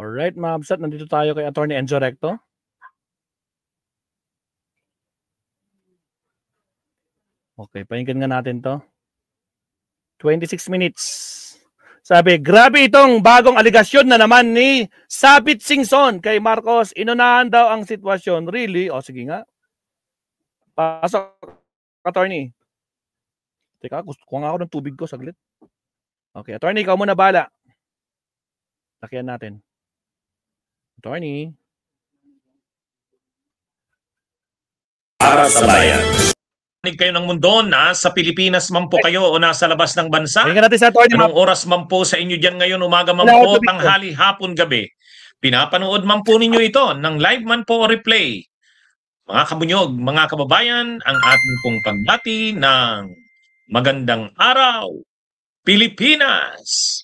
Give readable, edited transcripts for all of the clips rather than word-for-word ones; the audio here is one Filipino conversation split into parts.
Alright mga kabsat, nandito tayo kay Attorney Enzo Recto. Okay, pakinggan nga natin to. 26 minutes. Sabi, grabe itong bagong aligasyon na naman ni Sabit Singson kay Marcos. Inunahan daw ang sitwasyon. Really? O sige nga. Pasok, Attorney. Teka, kuha nga ako ng tubig ko saglit. Okay, Attorney, ikaw muna bala. Lakihan natin. Attorney. Para sa bayan. Kayo ng mundo, nasa Pilipinas man po kayo o nasa labas ng bansa. Natin sa Attorney. Anong oras man po sa inyo dyan ngayon, umaga man po, tanghali, hapon, gabi. Pinapanood man po ninyo ito ng live man po o replay. Mga kabunyog, mga kababayan, ang ating pong pagbati ng magandang araw, Pilipinas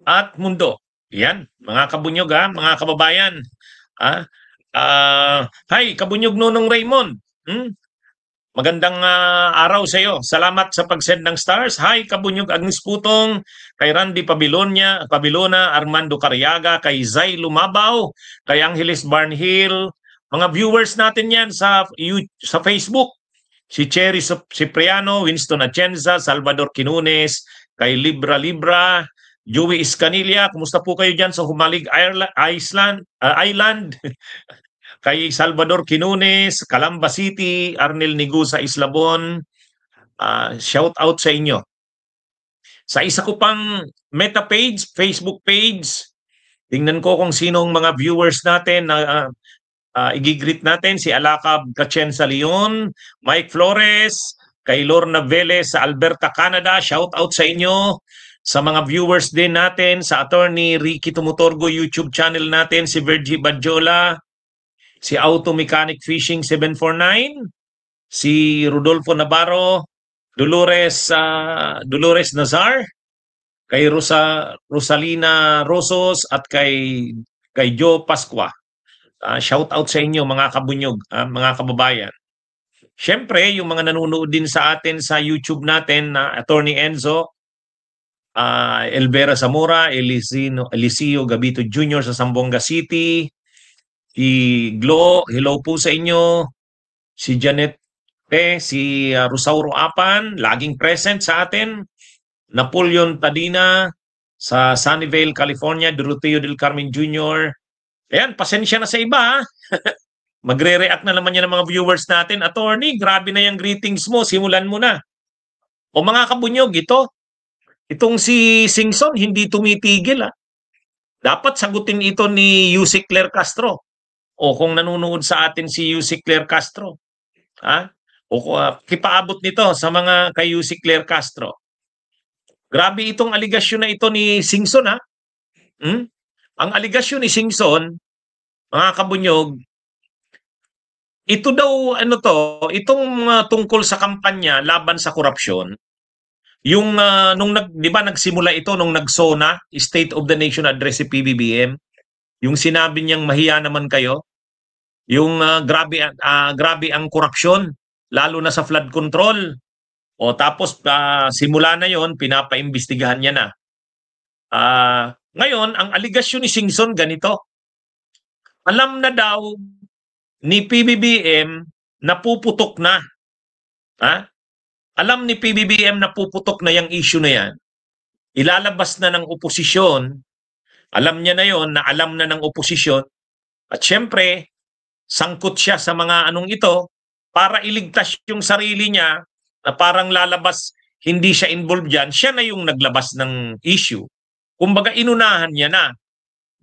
at mundo. Yan, mga kabunyog mga kababayan. Hi, kabunyog Nonong Raymond. Magandang araw sa iyo. Salamat sa pag-send ng stars. Hi, kabunyog Agnes Putong, kay Randy Pabilona, Armando Cariaga, kay Zay Lumabaw, kay Angeles Barnhill, mga viewers natin yan sa Facebook. Si Cherry Cipriano, Winston Atienza, Salvador Quinunes, kay Libra, Joey Iscanilla, kumusta po kayo dyan sa Humalig Island? Kay Salvador Quinunes, Calamba City, Arnel Nigusa Islabon, shout out sa inyo. Sa isa ko pang meta page, Facebook page, tingnan ko kung sinong mga viewers natin na igigreet natin. Si Alacab Cachenza Leon, Mike Flores, kay Lorna Velez sa Alberta, Canada, shout out sa inyo. Sa mga viewers din natin, sa Attorney Ricky Tumutorgo YouTube channel natin, si Virgie Badjola, si Auto Mechanic Fishing 749, si Rodolfo Navarro, Dolores Nazar, kay Rosalina Rosos at kay Joe Pascua. Shout out sa inyo mga kabunyog, mga kababayan. Siyempre, yung mga nanonood din sa atin sa YouTube natin na Attorney Enzo, Elvera Zamora, Eliseo Gabito Jr. sa Zamboanga City, si Glo, hello po sa inyo. Si Janet si Rosauro Apan, laging present sa atin. Napoleon Tadina sa Sunnyvale, California. Doroteo del Carmen Jr. Ayan, pasensya na sa iba. Magre-react na naman yan ng mga viewers natin. Attorney, grabe na yung greetings mo. Simulan mo na. O mga kabunyog, itong si Singson, hindi tumitigil. Dapat sagutin ito ni Yusek Claire Castro. O kung nanonood sa atin si Yusek Claire Castro, o kipaabot nito sa mga kay Yusek Claire Castro. Grabe itong aligasyon na ito ni Singson, Ang aligasyon ni Singson, mga kabunyog, ito daw, itong tungkol sa kampanya laban sa korupsyon, yung, di ba nagsimula ito nung nagsona, State of the Nation Address si PBBM, yung sinabi niyang mahiya naman kayo, yung grabe ang korupsyon, lalo na sa flood control. O tapos simula na yon, pinapaimbestigahan niya na. Ngayon, ang aligasyon ni Singson ganito. Alam na daw ni PBBM na puputok na. Alam ni PBBM na puputok na yung issue na yan. Ilalabas na ng oposisyon. Alam niya na yon, na alam na ng oposisyon. At syempre, sangkot siya sa mga ito para iligtas yung sarili niya na parang lalabas, hindi siya involved dyan. Siya na yung naglabas ng issue. Kumbaga, inunahan niya na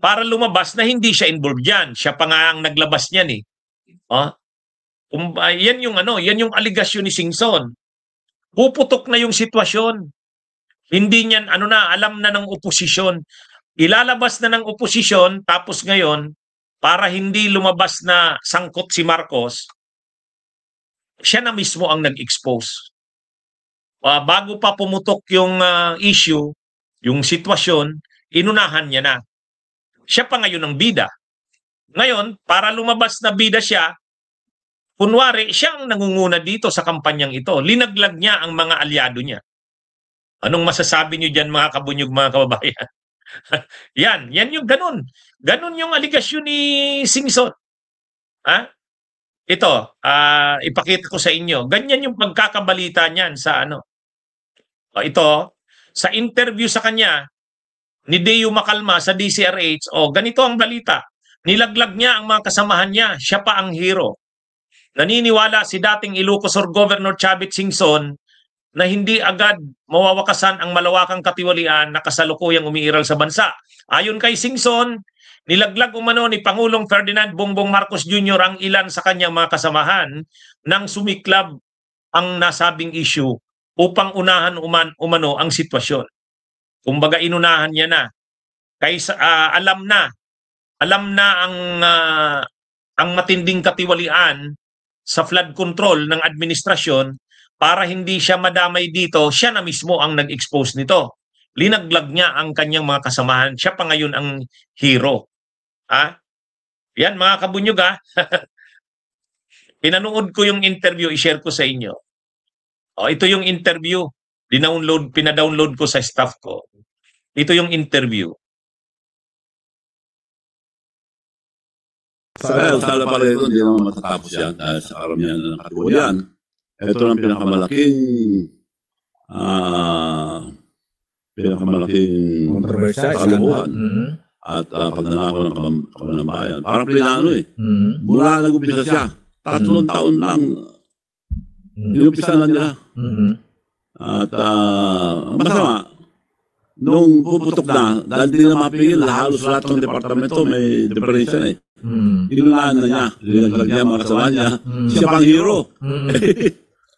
para lumabas na hindi siya involved dyan. Siya pa nga ang naglabas niyan yan yung aligasyon ni Singson. Puputok na yung sitwasyon. Hindi niyan, alam na ng oposisyon. Ilalabas na ng oposisyon, tapos ngayon, para hindi lumabas na sangkot si Marcos, siya na mismo ang nag-expose. Bago pa pumutok yung issue, yung sitwasyon, inunahan niya na. Siya pa ngayon ang bida. Ngayon, para lumabas na bida siya, kunwari, siya ang nangunguna dito sa kampanyang ito. Linaglag niya ang mga alyado niya. Anong masasabi niyo dyan mga kabunyog, mga kababayan? Yan yung ganun. Ganun yung aligasyon ni Singson. Ha? Ito, ipakita ko sa inyo. Ganyan yung pagkakabalita niyan sa ano. Ito, sa interview sa kanya ni Deo Macalma sa DCRH, ganito ang balita. Nilaglag niya ang mga kasamahan niya. Siya pa ang hero. Naniniwala si dating Ilocos Sur Governor Chavit Singson na hindi agad mawawakasan ang malawakang katiwalian na kasalukuyang umiiral sa bansa. Ayon kay Singson, nilaglag umano ni Pangulong Ferdinand Bongbong Marcos Jr. ang ilan sa kanyang mga kasamahan nang sumiklab ang nasabing issue upang unahan umano ang sitwasyon. Kumbaga inunahan niya na. Kaysa alam na ang matinding katiwalian sa flood control ng administrasyon. Para hindi siya madamay dito, siya na mismo ang nag-expose nito. Linaglag niya ang kanyang mga kasamahan. Siya pa ngayon ang hero. Yan mga kabunyog Pinanood ko yung interview, i-share ko sa inyo. Ito yung interview. Pina-download ko sa staff ko. Ito yung interview. Sa pala ito, hindi naman matatapos yan dahil sa karamihan ng katiwalian. Ito ang pinakamalaking kalukuhan at pagnanakaw ng kamanambayan. Parang plinano Mula nag-umpisa siya, 3 taon lang inumpisa na nila. At masama, nung puputok na, dahil di na mapigil, halos lahat ng departamento may depression Inunahan na niya, linaglag niya mga kasama niya. Siya pang hero.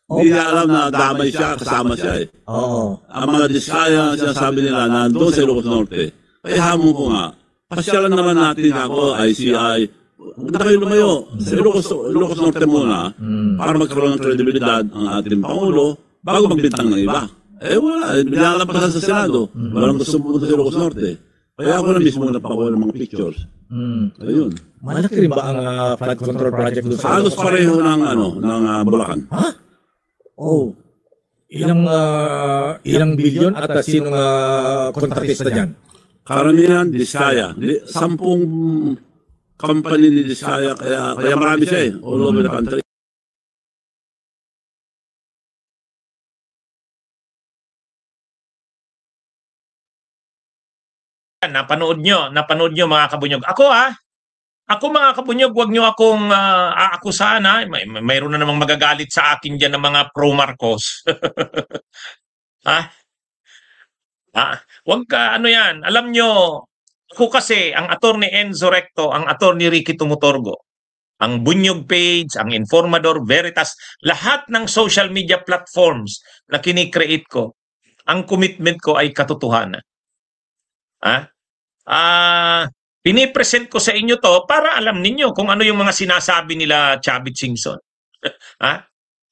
Hindi niya alam na damay siya, kasama siya Ang mga diskaya, sinasabi nila, nandun sa Ilocos Norte. Kaya hamon ko nga, pasyalan naman natin ako, ICI, huwag na kayo lumayo. Sa Ilocos Norte muna, para magkaroon ng kredibilidad ang ating Pangulo, bago magbintang ng iba. Wala, binalampasan sa Senado. Walang gusto pumunta sa Ilocos Norte. Kaya ako na mismo napakuha ng mga pictures. Ayun. Malaki rin ba ang flood control project doon sa halos pareho ng Bulacan. Ilang bilyon at sinong kontratista dyan? Karamihan, Diskaya. 10 company ni Diskaya, kaya marami siya all over the country. Napanood nyo mga kabunyog. Ako mga kabunyog, wag nyo akong aakusahan mayroon na namang magagalit sa akin dyan ng mga pro-Marcos. Wag ka, yan. Alam nyo, ako kasi, ang attorney Enzo Recto, ang attorney Ricky Tumutorgo, ang Bunyog Page, ang Informador, Veritas, lahat ng social media platforms na kinikreate ko, ang commitment ko ay katotohanan. Pinipresent ko sa inyo to para alam ninyo kung ano yung mga sinasabi nila Chavit Singson.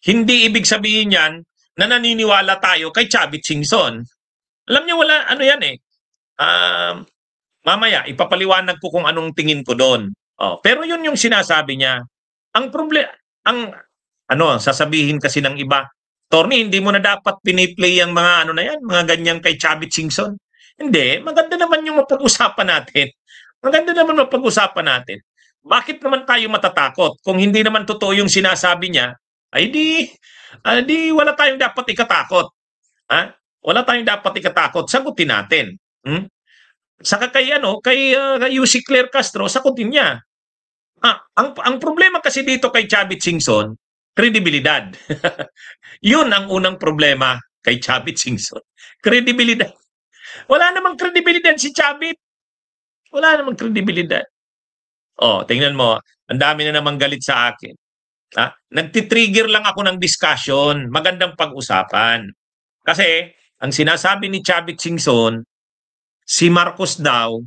Hindi ibig sabihin yan na naniniwala tayo kay Chavit Singson. Alam niyo wala, mamaya ipapaliwanag ko kung anong tingin ko doon. Pero yun yung sinasabi niya. Ang problema, sasabihin kasi ng iba, Torny, hindi mo na dapat piniplay ang mga mga ganyang kay Chavit Singson. Hindi, maganda naman yung mapag-usapan natin. Bakit naman tayo matatakot? Kung hindi naman totoo yung sinasabi niya, ay di wala tayong dapat ikatakot. Wala tayong dapat ikatakot. Sagutin natin. Saka kay Yussi Claire Castro, sagutin niya. Ang problema kasi dito kay Chavit Singson, kredibilidad. Yun ang unang problema kay Chavit Singson. Kredibilidad. Wala namang kredibilidad si Chavit. Wala namang kredibilidad. Tingnan mo, ang dami na namang galit sa akin. Nagtitrigger lang ako ng discussion, magandang pag-usapan. Kasi, ang sinasabi ni Chavit Singson, si Marcos daw,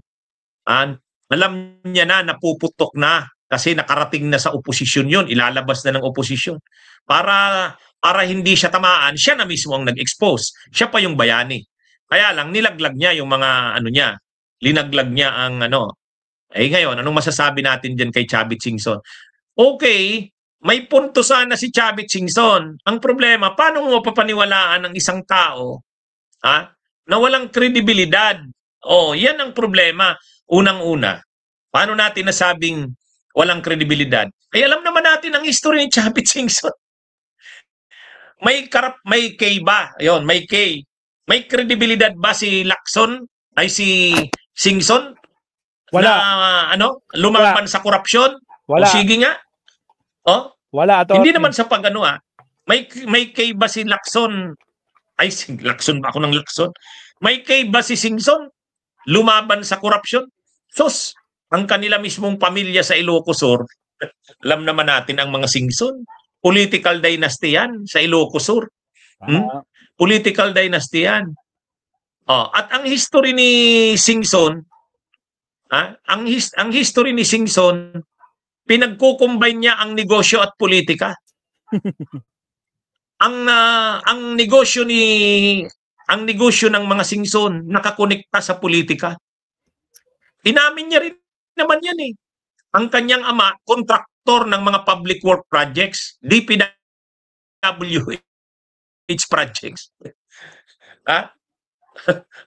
alam niya na, napuputok na, kasi nakarating na sa oposisyon yun, ilalabas na ng oposisyon. Para hindi siya tamaan, siya na mismo ang nag-expose. Siya pa yung bayani. Kaya lang, nilaglag niya yung mga niya. Linaglag niya ang ngayon, anong masasabi natin dyan kay Chavit Singson? Okay, may punto sana si Chavit Singson. Ang problema, paano mo papaniwalaan ng isang tao na walang kredibilidad Yan ang problema. Unang-una, paano natin nasabing walang kredibilidad? Ay alam naman natin ang history ni Chavit Singson. May K ba? Ayun, may K. May kredibilidad ba si Lacson? Ay si Singson? Wala. Na lumaban sa korupsyon? Wala. O sige nga. Wala, Atty. Hindi naman sa pag-ano. May K ba si Lacson? Ay, Lacson ba ako ng Lacson? May K ba si Singson? Lumaban sa korupsyon? Sus, ang kanila mismong pamilya sa Ilocos Sur, alam naman natin ang mga Singson. Political dynasty yan sa Ilocos Sur. Political dynasty yan. At ang history ni Singson, ang history ni Singson, pinagkukumbine niya ang negosyo at politika. ang negosyo ng mga Singson nakakonekta sa politika. Inamin niya rin naman yan eh. Ang kanyang ama, kontraktor ng mga public work projects, DPWH projects.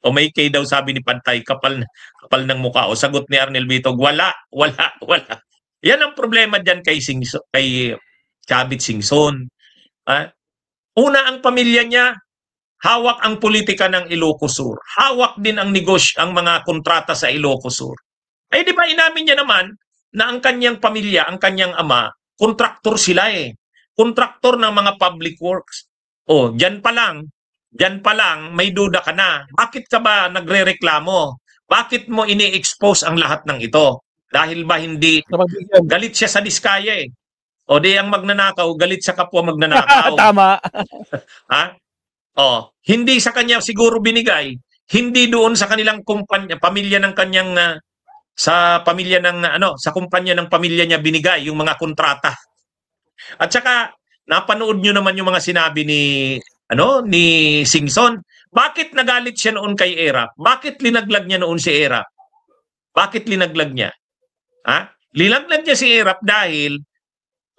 May K daw sabi ni Pantay, kapal ng mukha. Sagot ni Arnel Bitog, wala. Yan ang problema dyan kay Chavit Singson. Una, ang pamilya niya, hawak ang politika ng Ilocos Sur. Hawak din ang negosyo, ang mga kontrata sa Ilocos Sur. Ay di ba inamin niya naman na ang kanyang pamilya, ang kanyang ama, kontraktor sila eh. Kontraktor ng mga public works. Diyan pa lang, may duda ka na. Bakit ka ba nagrereklamo? Bakit mo ini-expose ang lahat ng ito? Dahil ba hindi galit siya sa diskaya eh. Di ang magnanakaw, galit sa kapwa magnanakaw. Tama. Hindi sa kanya siguro binigay, hindi doon sa kanilang pamilya ng kanyang sa kumpanya ng pamilya niya binigay yung mga kontrata. At saka napanood niyo naman yung mga sinabi ni Singson. Bakit nagalit siya noon kay Erap? Bakit linaglag niya noon si Erap? Bakit linaglag niya? Linaglag niya si Erap dahil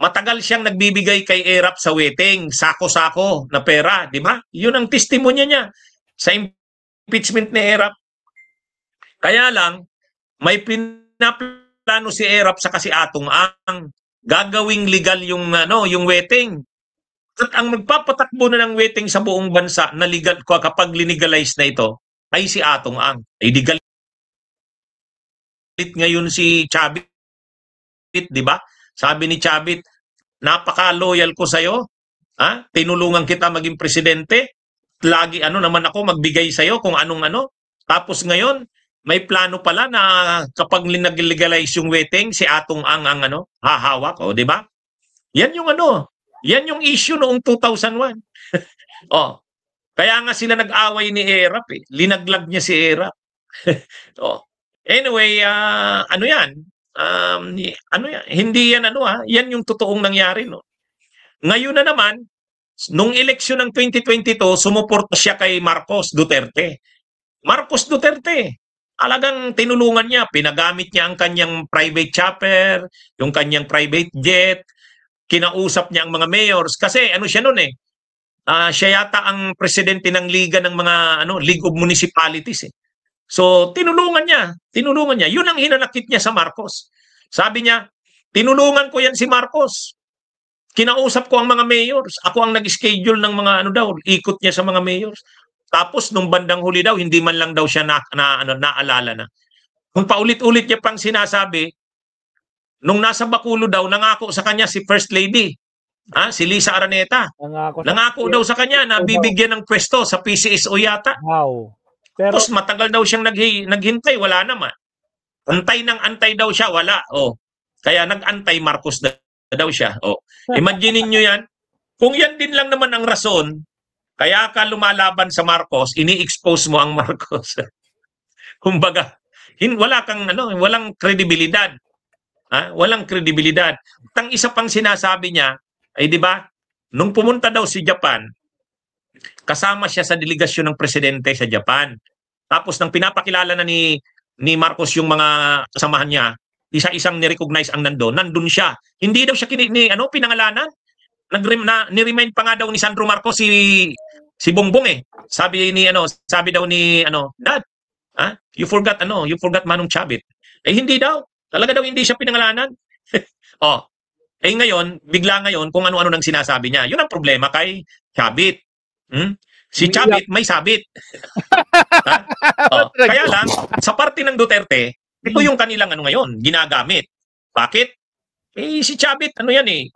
matagal siyang nagbibigay kay Erap sa wedding, sako-sako na pera, di ba? Yun ang testimonya niya sa impeachment ni Erap. Kaya lang, may pinaplano si Erap sa kasi Atong ang gagawing legal yung wedding. At ang magpapatakbo na ng wedding sa buong bansa na legal kapag linegalize na ito ay si Atong Ang. Ay di galit ngayon si Chavit, di ba? Sabi ni Chavit, napaka-loyal ko sa'yo. Tinulungan kita maging presidente. Lagi naman ako magbigay sa'yo kung anong ano. Tapos ngayon, may plano pala na kapag linag-legalize yung wedding, si Atong Ang hahawak. Di ba? Yan yung yan yung issue noong 2001. Kaya nga sila nag-away ni Erap eh. Linaglag niya si Erap. Anyway, yan? Hindi yan yan yung totoong nangyari no. Ngayon na naman, nung eleksyon ng 2022, sumuporta siya kay Marcos Duterte. Marcos Duterte, alagang tinulungan niya, pinagamit niya ang kanyang private chopper, yung kanyang private jet, kinausap niya ang mga mayors kasi siya noon eh. Siya yata ang presidente ng liga ng mga League of Municipalities eh. So, tinulungan niya. Yun ang hinanakit niya sa Marcos. Sabi niya, tinulungan ko yan si Marcos. Kinausap ko ang mga mayors. Ako ang nag-schedule ng mga ikot niya sa mga mayors. Tapos, nung bandang huli daw, hindi man lang daw siya naalala na. Kung paulit-ulit niya pang sinasabi, nung nasa Bacolod daw, nangako sa kanya si First Lady, si Lisa Araneta. Nangako daw sa kanya na bibigyan ng pwesto sa PCSO yata. Wow. Pero, tapos matagal daw siyang naghintay, wala naman. Antay daw siya, wala. Kaya nag-antay Marcos daw siya. Imagine niyo yan. Kung yan din lang naman ang rason, kaya ka lumalaban sa Marcos, ini-expose mo ang Marcos. Kumbaga, walang kredibilidad. Walang kredibilidad. At ang isa pang sinasabi niya, ay di ba, nung pumunta daw si Japan, kasama siya sa delegasyon ng presidente sa Japan. Tapos nang pinapakilala na ni Marcos yung mga kasamahan niya, isa-isang ni-recognize ang nandun siya. Hindi daw siya pinangalanan. Ni-remind pa nga daw ni Sandro Marcos si Bongbong eh. Sabi daw ni Dad, Ha? You forgot Manong Chavit. Eh hindi daw. Talaga daw hindi siya pinangalanan. Oh. Eh ngayon, bigla ngayon kung ano-ano nang sinasabi niya. Yun ang problema kay Chavit. Si Chavit may sabit. Ha? Oh. Kaya lang, sa parte ng Duterte, ito yung kanilang ngayon, ginagamit. Bakit? Eh si Chavit,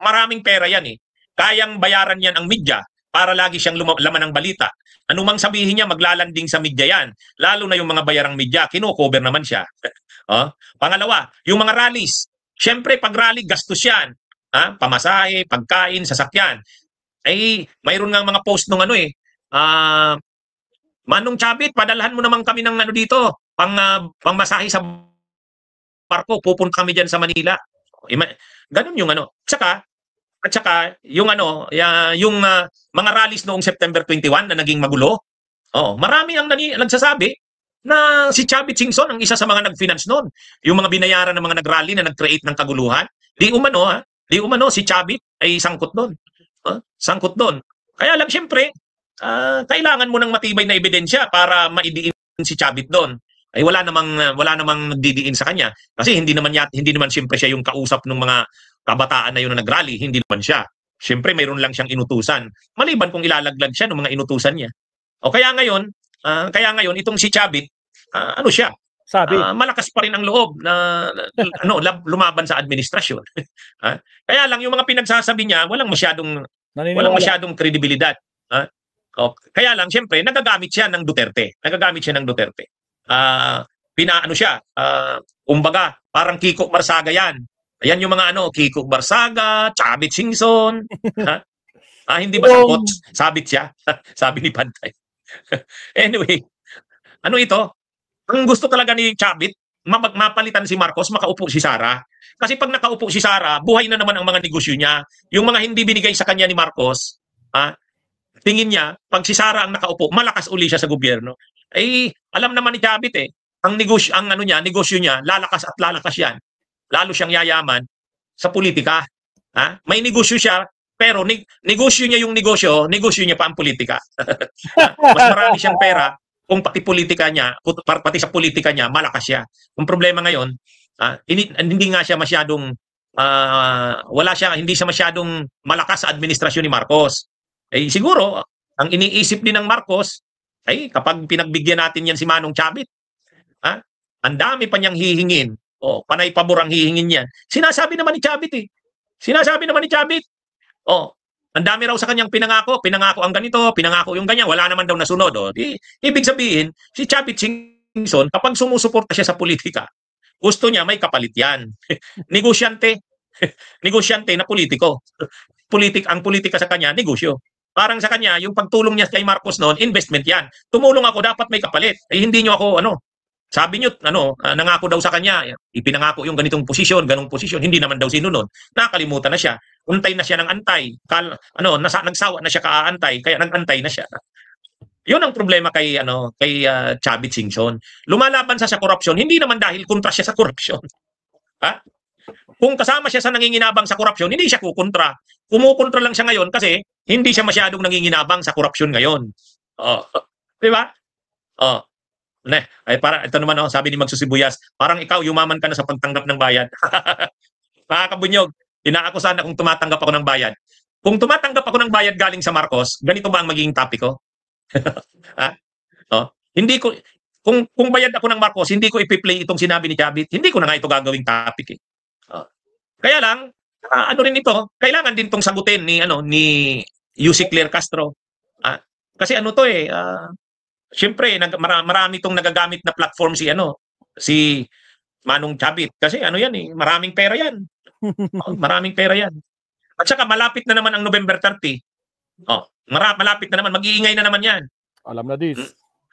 maraming pera yan eh. Kayang bayaran yan ang media para lagi siyang laman ng balita. Anumang sabihin niya, maglalanding sa media yan. Lalo na yung mga bayarang media, kino-cover naman siya. Pangalawa, yung mga rallies. Siyempre, pag rally, gastos yan. Pamasahe, pagkain, sasakyan. Eh, mayroon nga mga post nung Manong Chavit, padalhan mo naman kami ng dito, pangmasahe sa barko, pupunta kami dyan sa Manila. Ganun yung At saka, yung mga rallies noong September 21 na naging magulo, marami ang nagsasabi na si Chavit Singson ang isa sa mga nag-finance noon. Yung mga binayaran ng mga nag-rally na nag-create ng kaguluhan, di umano si Chavit ay sangkot doon. Sangkot doon. Kaya lang siyempre, kailangan mo ng matibay na ebidensya para maidiin si Chavit doon. Ay wala namang nagdidiin sa kanya kasi hindi naman siyempre siya yung kausap ng mga kabataan na yun na nag-rally, hindi naman siya. Siyempre mayroon lang siyang inutusan. Maliban kung ilalaglag siya ng mga inutusan niya. O kaya ngayon itong si Chavit, siya? Sabi. Malakas pa rin ang loob na lumaban sa administrasyon. Kaya lang yung mga pinagsasabi niya, walang masyadong kredibilidad. Kaya lang siyempre nagagamit siya ng Duterte. Kumbaga, parang Kiko Barsaga yan. Ayan yung mga Kiko Barsaga, Chavit Singson. Hindi ba sabot? Sabit siya. Sabi ni Pantay. Anyway, ito? Ang gusto talaga ni Chavit, mapalitan si Marcos, makaupo si Sara. Kasi pag nakaupo si Sara, buhay na naman ang mga negosyo niya. Yung mga hindi binigay sa kanya ni Marcos, tingin niya, pag si Sara ang nakaupo, malakas uli siya sa gobyerno. Eh, alam naman ni Chavit ang negosyo niya, lalakas at lalakas yan. Lalo siyang yayaman sa politika. May negosyo siya, pero negosyo niya pa ang politika. Mas marami siyang pera kung pati sa politika niya, malakas siya. Ang problema ngayon, hindi nga siya masyadong hindi siya masyadong malakas sa administrasyon ni Marcos. Eh siguro, ang iniisip din ng Marcos ay kapag pinagbigyan natin yan si Manong Chavit, ang dami pa niyang hihingin. Panay pabor ang hihingin niyan. Sinasabi naman ni Chavit ang dami raw sa kanyang pinangako ang ganito, pinangako yung ganyan, wala naman daw nasunod. Ibig sabihin, si Chavit Singson, kapag sumusuporta siya sa politika, gusto niya may kapalit yan. Negosyante na politiko. Ang politika sa kanya, negosyo. Parang sa kanya, yung pagtulong niya kay Marcos noon, investment yan. Tumulong ako, dapat may kapalit. Hindi niyo ako, sabi niyo, nangako daw sa kanya, ipinangako yung ganitong posisyon, ganong posisyon, hindi naman daw sinunod. Nakalimutan na siya. Untay na siya ng antay. Nagsawa na siya kaantay, kaya nag-antay na siya. Yun ang problema kay Chavit Singson. Lumalaban sa korupsyon, hindi naman dahil kontra siya sa korupsyon. Kung kasama siya sa nanginginabang sa korupsyon, hindi siya kukontra. Kumukontra lang siya ngayon kasi hindi siya masyadong nanginginabang sa korupsyon ngayon. Di ba? Ito naman sabi ni Magsusibuyas, parang ikaw yumaman ka na sa pagtanggap ng bayad. Nakakabunyog, inaakusahan akong tumatanggap ako ng bayad. Kung tumatanggap ako ng bayad galing sa Marcos, ganito ba ang magiging topic ko? Hindi ko, kung bayad ako ng Marcos, hindi ko ipi-play itong sinabi ni Chavit. Hindi ko na nga ito gagawing topic. Kaya lang, rin ito, kailangan din itong sagutin ni Yussi Claire Castro. Kasi siyempre, marami itong nagagamit na platform si Manong Chavit. Kasi maraming pera yan. Maraming pera yan. At saka malapit na naman ang November 30. Malapit na naman, mag-iingay na naman yan. Alam na this.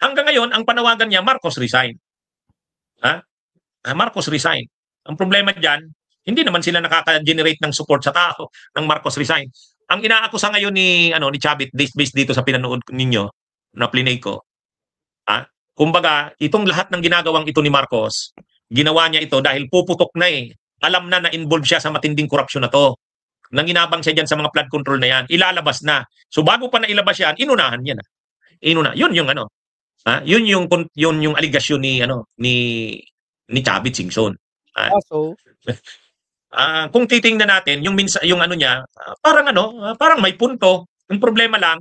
Hanggang ngayon, ang panawagan niya, Marcos resign. Marcos resign. Ang problema dyan, hindi naman sila nakaka-generate ng support sa tao ng Marcos resign. Ang inaakusa ngayon ni Chavit, based dito sa pinanood ninyo, na plinay ko, kumbaga, itong lahat ng ginagawang ito ni Marcos, ginawa niya ito dahil puputok na Alam na involved siya sa matinding korupsyon na to. Nanginabang siya dyan sa mga flood control na yan. Ilalabas na. So bago pa na ilabas yan, inunahan niya na. Yun yung Yun yung aligasyon ni Chavit Singson. Kaso, Kung titingnan natin yung ano niya, parang may punto. Ang problema lang,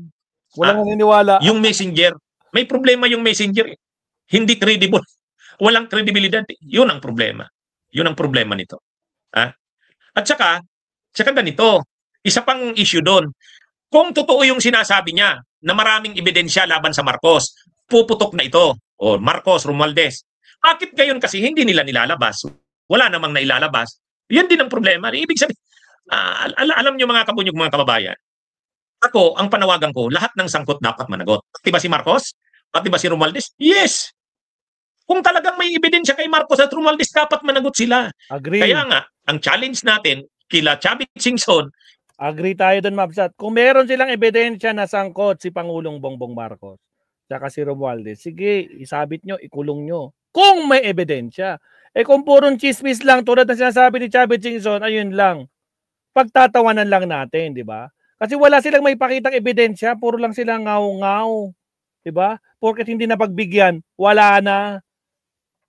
walang naniniwala. yung messenger, may problema yung messenger. Hindi credible. Walang credibilidad. Yun ang problema. Yun ang problema nito. At saka ganito, isa pang issue doon. Kung totoo yung sinasabi niya na maraming ebidensya laban sa Marcos, puputok na ito. O Marcos, Romualdez. Bakit gayon kasi hindi nila nilalabas? Wala namang nailalabas. Yan din ang problema. Ibig sabihin, alam nyo mga kabunyog, mga kababayan, ako, ang panawagan ko, lahat ng sangkot dapat managot. Pati ba si Marcos? Pati ba si Romualdez? Yes! Kung talagang may ebidensya kay Marcos at Romualdez, dapat managot sila. Agree. Kaya nga, ang challenge natin, kila Chavit Singson, agree tayo doon, Mabsat. Kung meron silang ebidensya na sangkot si Pangulong Bongbong Marcos tsaka si Romualdez, sige, isabit nyo, ikulong nyo. Kung may ebidensya. Kung purong chismis lang, tulad ng sinasabi ni Chavit Singson, ayun lang. Pagtatawanan lang natin, di ba? Kasi wala silang may pakitang ebidensya, puro lang silang ngaw-ngaw. Di ba? Porket hindi na pagbigyan, wala na.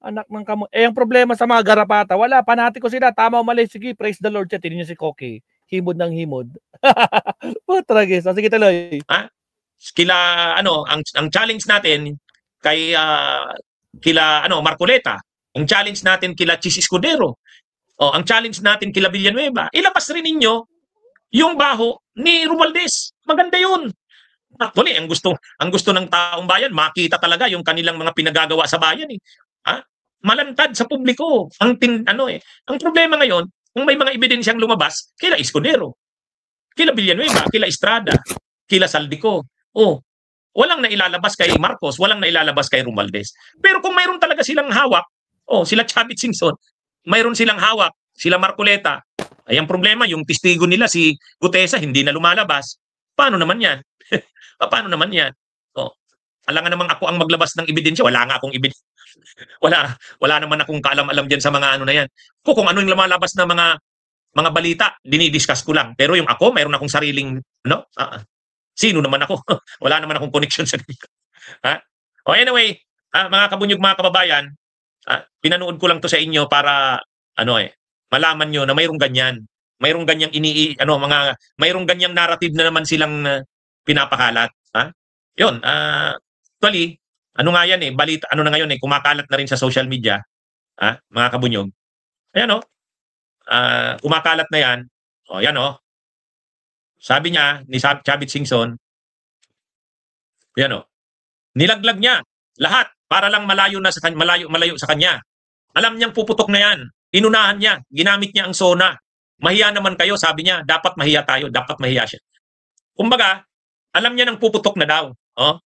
Anak ng kamo. Ang problema sa mga garapata, wala, panatiko sila, tama o mali, sige, praise the Lord siya. Tingnan niyo si Koki, himod ng himod. Putragis. Sige, tuloy. Kila, ang challenge natin kay kila Marcoleta, ang challenge natin kila Chis Escudero, ang challenge natin kila Villanueva, ilabas rin ninyo yung baho ni Romualdez. Maganda yun. Actually, ang gusto ng taong bayan, makita talaga yung kanilang mga pinagagawa sa bayan. Malantad sa publiko. Ang problema ngayon, kung may mga ebidensyang lumabas, kila Escudero, kila Villanueva, kila Estrada, kila Saldico. Walang nailalabas kay Marcos, walang nailalabas kay Romualdez. Pero kung mayroon talaga silang hawak, sila Chavit Singson, mayroon silang hawak, sila Marcoleta. Ay ang problema, yung testigo nila si Gutesa hindi na lumalabas. Paano naman yan? Paano naman yan? Alangan naman ako ang maglabas ng ebidensya. Wala nga akong ebidensya. Wala naman akong kaalam-alam dyan sa mga ano na yan. Kung ano yung lumalabas na mga balita, dinidiscuss ko lang. Pero yung ako, mayroon akong sariling, sino naman ako? Wala naman akong connection sa ganito. Anyway, mga kabunyog, mga kababayan, pinanood ko lang to sa inyo para malaman nyo na mayroong ganyan. Mayroong ganyang mayroong ganyang narrative na naman silang pinapakalat. Yun, actually, nga yan balita, na ngayon kumakalat na rin sa social media, mga kabunyog. Ayan kumakalat na yan. Yan sabi niya ni Chavit Singson, yan nilaglag niya lahat para lang malayo sa kanya. Alam niyang puputok na yan. Inunahan niya, ginamit niya ang SONA. Mahiya naman kayo, sabi niya, dapat mahiya tayo, dapat mahiya siya. Kumbaga, alam niya nang puputok na daw.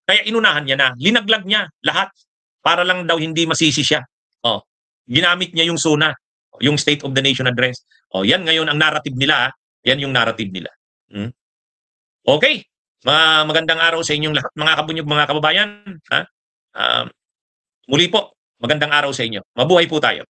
Kaya inunahan niya na. Linaglag niya lahat para lang daw hindi masisi siya. Ginamit niya yung SONA, yung State of the Nation Address. Yan ngayon ang narrative nila. Yan yung narrative nila. Okay. Magandang araw sa inyong lahat, mga kabunyog, mga kababayan. Muli po, magandang araw sa inyo. Mabuhay po tayo.